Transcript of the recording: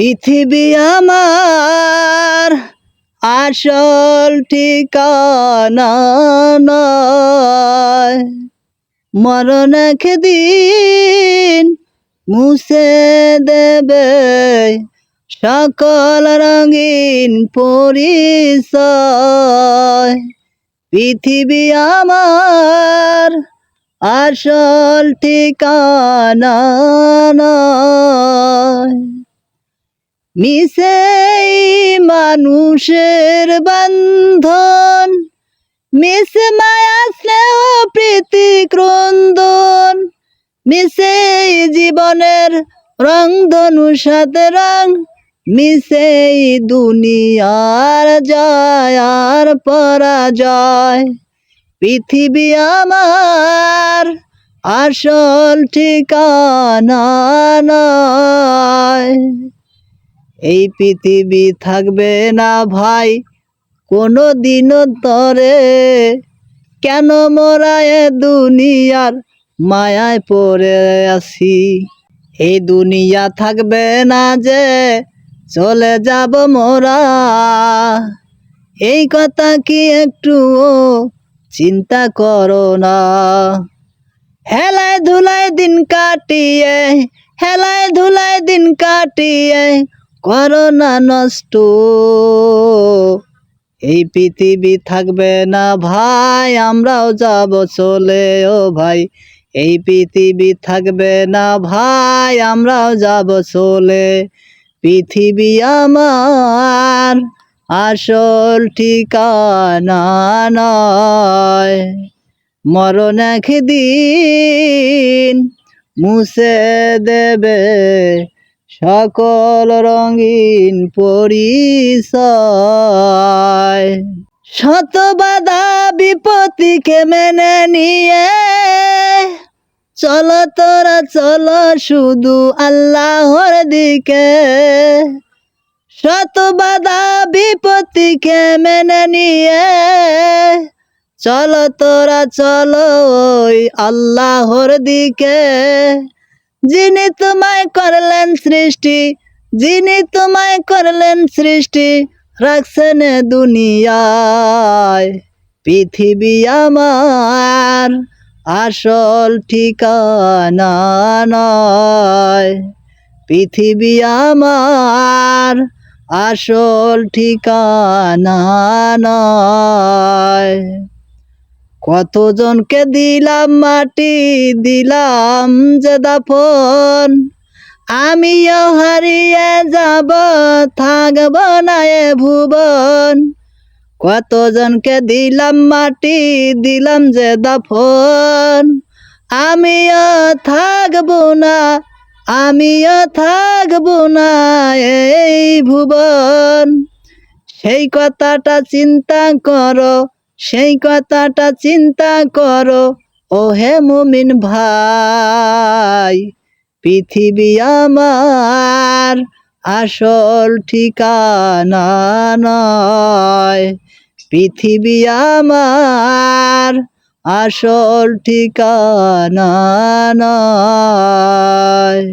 পৃথিবী আমার আসল ঠিকানা নয়, মরণ একদিন মুছে দেবে সকল রঙিন পরিচয়। পৃথিবী আমার আসল ঠিকানা নয়, মিছেই মানুষের বন্ধন, মিছে মায়া স্নেহ প্রীতি ক্রন্দন, মিছেই জীবনের রংধনু সাথে রং, মিছেই দুনিয়ার জয় আর পরাজয়। পৃথিবী আমার আসল ঠিকানা নয়। এই পৃথিবী থাকবে না ভাই কোনো দিনও তরে, কেন মোরা এ দুনিয়ার মায়ায় পড়ে আছি। এই দুনিয়া থাকবে না যে চলে যাব মোরা, এই কথা কি একটুও চিন্তা করো না। হেলায় ধুলায় দিন কাটিয়ে, হেলায় ধুলায় দিন কাটিয়ে করো না নষ্ট। এই পৃথিবী থাকবে না ভাই, আমরাও যাব চলে ও ভাই। এই পৃথিবী থাকবে না ভাই, আমরাও যাব চলে। পৃথিবী আমার আসল ঠিকানা নয়, মরণ একদিন মুছে দেবে সকল রঙিন পরিচয়। শত বাধা বিপত্তিকে মেনে নিয়ে চলো তোরা চলো শুধু আল্লাহর দিকে। শত বাধা বিপত্তিকে মেনে নিয়ে চলো তোরা চলো ওই আল্লাহর দিকে। যিনি তোমায় করলেন সৃষ্টি, যিনি তোমায় করলেন সৃষ্টি, রাখছেন দুনিয়ায়। পৃথিবী আমার আসল ঠিকানা নয়, পৃথিবী আমার আসল ঠিকানা নয়। কতজনকে দিলাম মাটি, দিলাম যে দাফন, আমিও হারিয়ে যাব থাকব না এ ভুবন। কতজনকে দিলাম মাটি, দিলাম যে দাফন, আমিও থাকব না, আমিও থাকব না এই ভুবন। সেই কথাটা চিন্তা করো, সেই কথাটা চিন্তা করো ও হে মুমিন ভাই। পৃথিবী আমার আসল ঠিকানা নয়, পৃথিবী আমার আসল ঠিকানা নয়।